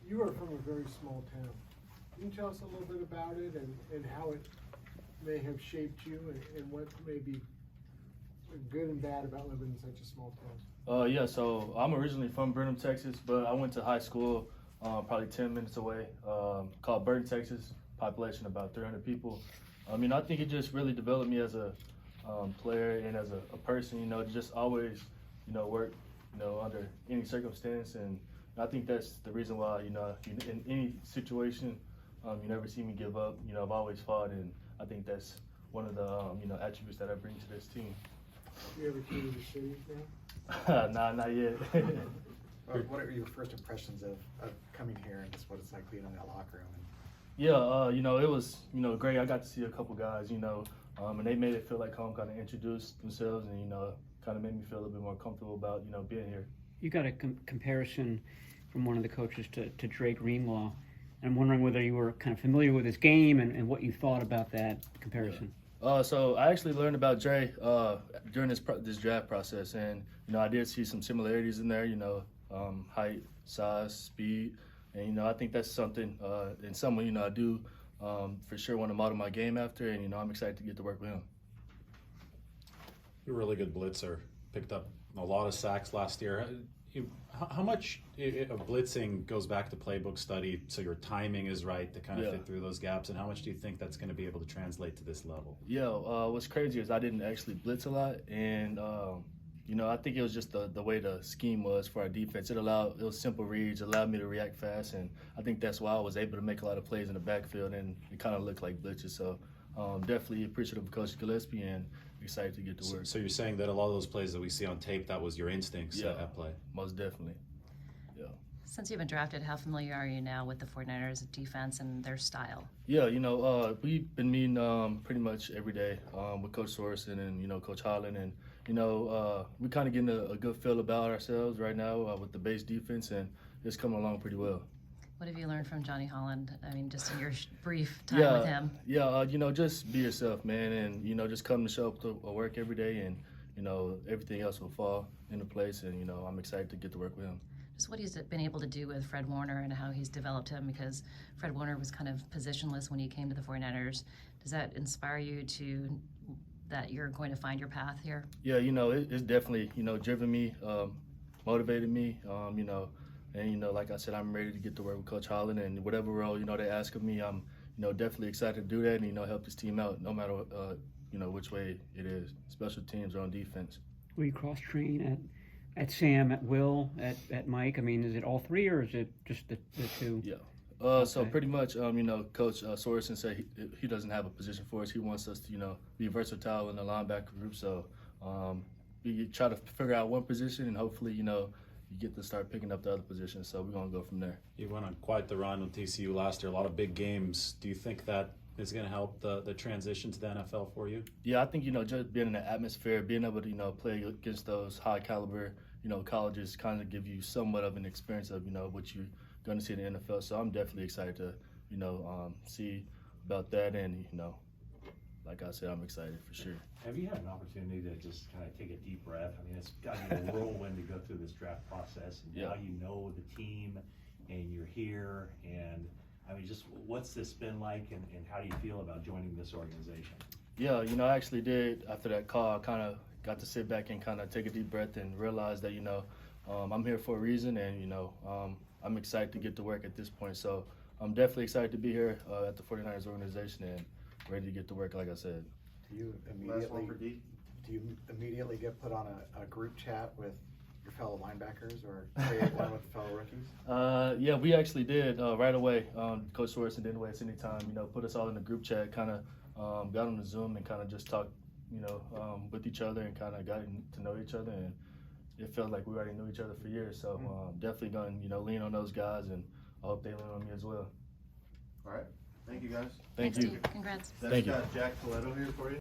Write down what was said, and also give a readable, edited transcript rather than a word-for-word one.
You are from a very small town. Can you tell us a little bit about it and how it may have shaped you and what may be good and bad about living in such a small town? Yeah, so I'm originally from Burnham, Texas, but I went to high school probably 10 minutes away, called Burton, Texas, population about 300 people. I think it just really developed me as a player and as a person, to just always, work, under any circumstance. And I think that's the reason why, in any situation, you never see me give up. I've always fought, and I think that's one of the, attributes that I bring to this team. You ever came to the city now? Nah, not yet. What are your first impressions of coming here and just what it's like being in that locker room? Yeah, it was, great. I got to see a couple guys, and they made it feel like home, kind of introduced themselves and, kind of made me feel a little bit more comfortable about, being here. You got a comparison from one of the coaches to Dre Greenlaw. And I'm wondering whether you were kind of familiar with his game and what you thought about that comparison. So I actually learned about Dre during this draft process, and I did see some similarities in there. Height, size, speed, and I think that's something and someone I do for sure want to model my game after, and I'm excited to get to work with him. You're a really good blitzer. Picked up a lot of sacks last year. How much of blitzing goes back to playbook study so your timing is right to kind of fit through those gaps, and how much do you think that's going to be able to translate to this level? Yeah, what's crazy is I didn't actually blitz a lot, and I think it was just the way the scheme was for our defense. It was simple reads, allowed me to react fast, and I think that's why I was able to make a lot of plays in the backfield, and it kind of looked like blitzes. So definitely appreciative of Coach Gillespie and excited to get to work. So you're saying that a lot of those plays that we see on tape, that was your instincts at play? Most definitely. Yeah. Since you've been drafted, how familiar are you now with the 49ers defense and their style? Yeah, we've been meeting pretty much every day with Coach Sorensen and, Coach Holland. And, we're kind of getting a good feel about ourselves right now with the base defense, and it's coming along pretty well. What have you learned from Johnny Holland? Just in your brief time with him. Yeah, just be yourself, man, and, just come to show up to work every day, and, everything else will fall into place, and, I'm excited to get to work with him. Just what he's been able to do with Fred Warner and how he's developed him, because Fred Warner was kind of positionless when he came to the 49ers. Does that inspire you that you're going to find your path here? Yeah, it's definitely, driven me, motivated me, and, like I said, I'm ready to get to work with Coach Holland, and whatever role, they ask of me, I'm, definitely excited to do that and, help this team out no matter, which way it is, special teams or on defense. Will you cross-train at Sam, at Will, at Mike? Is it all three or is it just the two? Yeah. So pretty much, Coach Sorensen said he doesn't have a position for us. He wants us to, be versatile in the linebacker group. So we try to figure out one position, and hopefully, you get to start picking up the other positions. So we're going to go from there. You went on quite the run with TCU last year, a lot of big games. Do you think that is going to help the transition to the NFL for you? Yeah, I think, just being in the atmosphere, being able to, play against those high caliber, colleges kind of give you somewhat of an experience of, what you're going to see in the NFL. So I'm definitely excited to, see about that. And, like I said, I'm excited for sure. Have you had an opportunity to just kind of take a deep breath? It's got you a whirlwind to go through this draft process, and now you know the team, and you're here, and just what's this been like, and how do you feel about joining this organization? Yeah, I actually did, after that call, I kind of got to sit back and kind of take a deep breath and realize that, I'm here for a reason, and, I'm excited to get to work at this point. So I'm definitely excited to be here at the 49ers organization and ready to get to work, like I said. Do you immediately get put on a group chat with your fellow linebackers or create one with the fellow rookies? Yeah, we actually did right away. Coach Sorensen didn't waste any time, put us all in the group chat, kind of got on the Zoom and kind of just talked, with each other and kind of got to know each other. And it felt like we already knew each other for years. So definitely going to, lean on those guys, and I hope they lean on me as well. All right. Thank you, guys. Thank Thanks, you. Steve. Congrats. Thank you. Got Jack Coletto here for you.